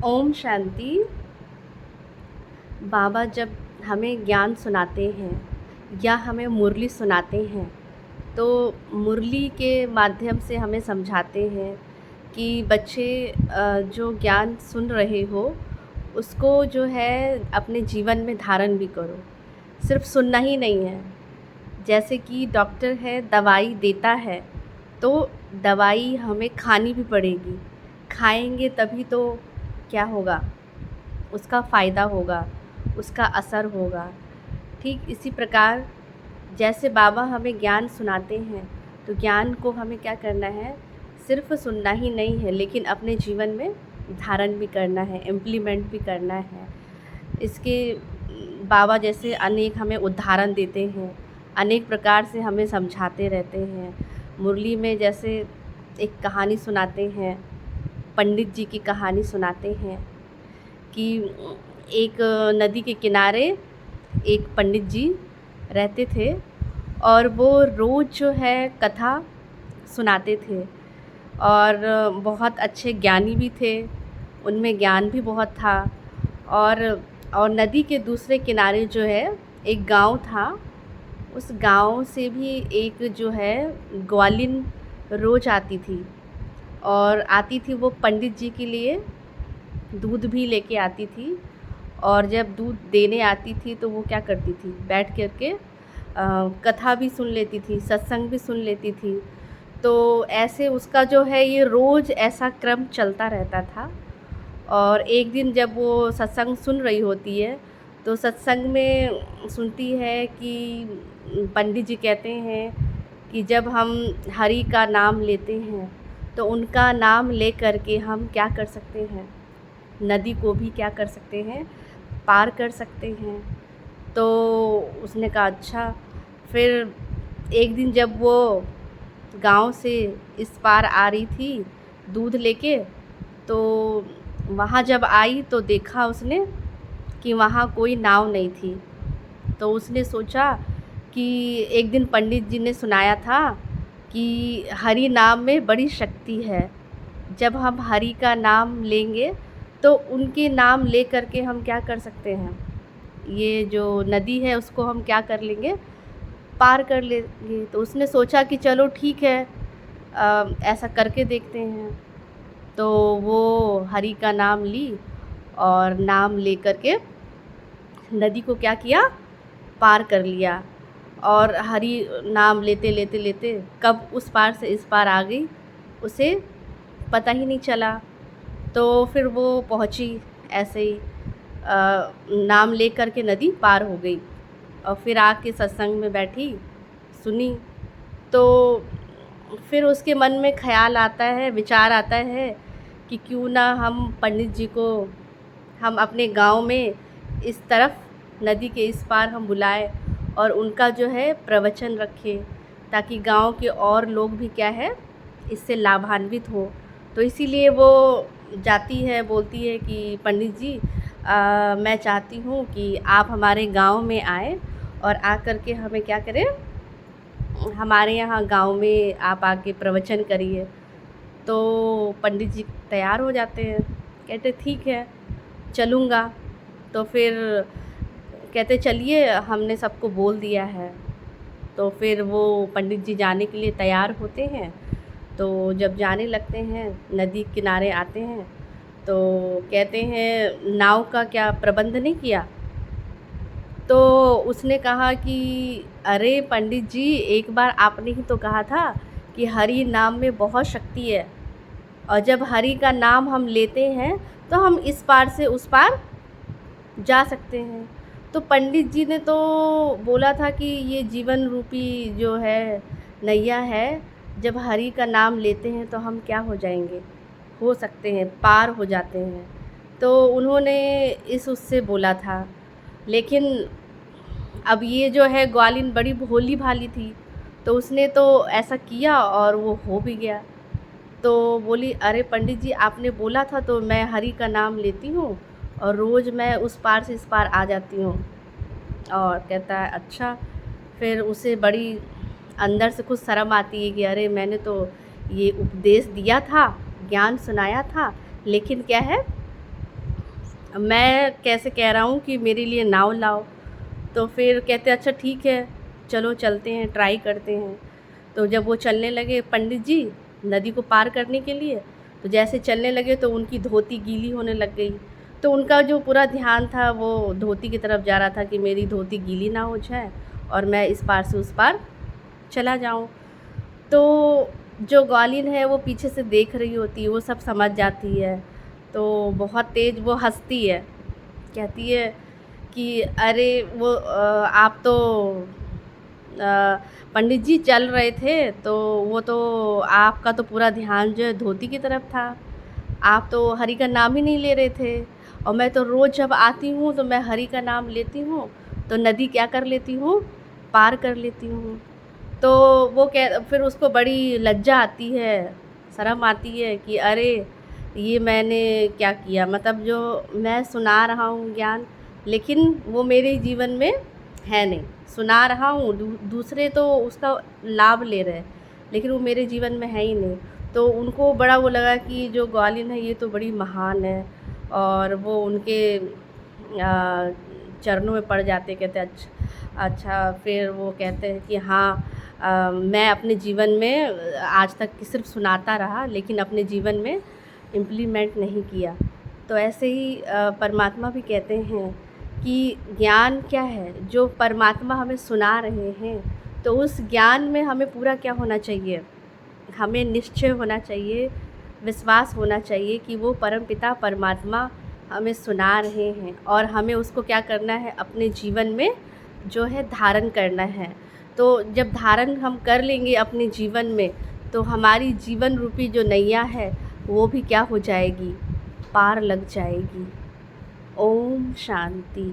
ओम शांति। बाबा जब हमें ज्ञान सुनाते हैं या हमें मुरली सुनाते हैं तो मुरली के माध्यम से हमें समझाते हैं कि बच्चे जो ज्ञान सुन रहे हो उसको जो है अपने जीवन में धारण भी करो। सिर्फ सुनना ही नहीं है। जैसे कि डॉक्टर है दवाई देता है तो दवाई हमें खानी भी पड़ेगी। खाएंगे तभी तो क्या होगा, उसका फ़ायदा होगा, उसका असर होगा। ठीक इसी प्रकार जैसे बाबा हमें ज्ञान सुनाते हैं तो ज्ञान को हमें क्या करना है, सिर्फ सुनना ही नहीं है लेकिन अपने जीवन में धारण भी करना है, इम्प्लीमेंट भी करना है। इसके बाबा जैसे अनेक हमें उदाहरण देते हैं, अनेक प्रकार से हमें समझाते रहते हैं। मुरली में जैसे एक कहानी सुनाते हैं, पंडित जी की कहानी सुनाते हैं कि एक नदी के किनारे एक पंडित जी रहते थे और वो रोज़ जो है कथा सुनाते थे और बहुत अच्छे ज्ञानी भी थे, उनमें ज्ञान भी बहुत था। और नदी के दूसरे किनारे जो है एक गांव था। उस गांव से भी एक जो है ग्वालिन रोज़ आती थी और आती थी वो पंडित जी के लिए दूध भी लेके आती थी। और जब दूध देने आती थी तो वो क्या करती थी, बैठ कर के कथा भी सुन लेती थी, सत्संग भी सुन लेती थी। तो ऐसे उसका जो है ये रोज़ ऐसा क्रम चलता रहता था। और एक दिन जब वो सत्संग सुन रही होती है तो सत्संग में सुनती है कि पंडित जी कहते हैं कि जब हम हरि का नाम लेते हैं तो उनका नाम ले कर के हम क्या कर सकते हैं, नदी को भी क्या कर सकते हैं, पार कर सकते हैं। तो उसने कहा अच्छा। फिर एक दिन जब वो गांव से इस पार आ रही थी दूध लेके, तो वहाँ जब आई तो देखा उसने कि वहाँ कोई नाव नहीं थी। तो उसने सोचा कि एक दिन पंडित जी ने सुनाया था कि हरि नाम में बड़ी शक्ति है। जब हम हरि का नाम लेंगे तो उनके नाम ले करके हम क्या कर सकते हैं, ये जो नदी है उसको हम क्या कर लेंगे, पार कर लेंगे। तो उसने सोचा कि चलो ठीक है, ऐसा करके देखते हैं। तो वो हरि का नाम ली और नाम ले करके नदी को क्या किया, पार कर लिया। और हरि नाम लेते लेते लेते कब उस पार से इस पार आ गई उसे पता ही नहीं चला। तो फिर वो पहुंची ऐसे ही, नाम ले कर के नदी पार हो गई और फिर आके सत्संग में बैठी, सुनी। तो फिर उसके मन में ख़्याल आता है, विचार आता है कि क्यों ना हम पंडित जी को हम अपने गांव में इस तरफ नदी के इस पार हम बुलाएं और उनका जो है प्रवचन रखें ताकि गांव के और लोग भी क्या है इससे लाभान्वित हो। तो इसीलिए वो जाती है, बोलती है कि पंडित जी मैं चाहती हूँ कि आप हमारे गांव में आएँ और आकर के हमें क्या करें, हमारे यहाँ गांव में आप आके प्रवचन करिए। तो पंडित जी तैयार हो जाते हैं, कहते ठीक है चलूँगा। तो फिर कहते चलिए, हमने सबको बोल दिया है। तो फिर वो पंडित जी जाने के लिए तैयार होते हैं। तो जब जाने लगते हैं, नदी किनारे आते हैं तो कहते हैं नाव का क्या प्रबंध नहीं किया। तो उसने कहा कि अरे पंडित जी, एक बार आपने ही तो कहा था कि हरि नाम में बहुत शक्ति है और जब हरि का नाम हम लेते हैं तो हम इस पार से उस पार जा सकते हैं। तो पंडित जी ने तो बोला था कि ये जीवन रूपी जो है नैया है, जब हरि का नाम लेते हैं तो हम क्या हो जाएंगे, हो सकते हैं पार हो जाते हैं। तो उन्होंने इस उससे बोला था। लेकिन अब ये जो है ग्वालिन बड़ी भोली भाली थी, तो उसने तो ऐसा किया और वो हो भी गया। तो बोली अरे पंडित जी, आपने बोला था तो मैं हरि का नाम लेती हूँ और रोज़ मैं उस पार से इस पार आ जाती हूँ। और कहता है अच्छा। फिर उसे बड़ी अंदर से कुछ शर्म आती है कि अरे मैंने तो ये उपदेश दिया था, ज्ञान सुनाया था, लेकिन क्या है मैं कैसे कह रहा हूँ कि मेरे लिए नाव लाओ। तो फिर कहते अच्छा ठीक है, चलो चलते हैं, ट्राई करते हैं। तो जब वो चलने लगे पंडित जी नदी को पार करने के लिए, तो जैसे चलने लगे तो उनकी धोती गीली होने लग गई। तो उनका जो पूरा ध्यान था वो धोती की तरफ जा रहा था कि मेरी धोती गीली ना हो जाए और मैं इस पार से उस पार चला जाऊं। तो जो ग्वालिन है वो पीछे से देख रही होती है, वो सब समझ जाती है। तो बहुत तेज़ वो हंसती है, कहती है कि अरे वो आप तो पंडित जी चल रहे थे, तो वो तो आपका तो पूरा ध्यान जो है धोती की तरफ था, आप तो हरि का नाम ही नहीं ले रहे थे। और मैं तो रोज़ जब आती हूँ तो मैं हरि का नाम लेती हूँ, तो नदी क्या कर लेती हूँ, पार कर लेती हूँ। तो वो कह फिर उसको बड़ी लज्जा आती है, शर्म आती है कि अरे ये मैंने क्या किया, मतलब जो मैं सुना रहा हूँ ज्ञान, लेकिन वो मेरे जीवन में है नहीं। सुना रहा हूँ, दूसरे तो उसका लाभ ले रहे हैं, लेकिन वो मेरे जीवन में है ही नहीं। तो उनको बड़ा वो लगा कि जो ग्वालिन है ये तो बड़ी महान है, और वो उनके चरणों में पड़ जाते, कहते अच्छा। फिर वो कहते हैं कि हाँ मैं अपने जीवन में आज तक सिर्फ सुनाता रहा, लेकिन अपने जीवन में इम्प्लीमेंट नहीं किया। तो ऐसे ही परमात्मा भी कहते हैं कि ज्ञान क्या है, जो परमात्मा हमें सुना रहे हैं, तो उस ज्ञान में हमें पूरा क्या होना चाहिए, हमें निश्चय होना चाहिए, विश्वास होना चाहिए कि वो परमपिता परमात्मा हमें सुना रहे हैं, और हमें उसको क्या करना है, अपने जीवन में जो है धारण करना है। तो जब धारण हम कर लेंगे अपने जीवन में, तो हमारी जीवन रूपी जो नैया है वो भी क्या हो जाएगी, पार लग जाएगी। ओम शांति।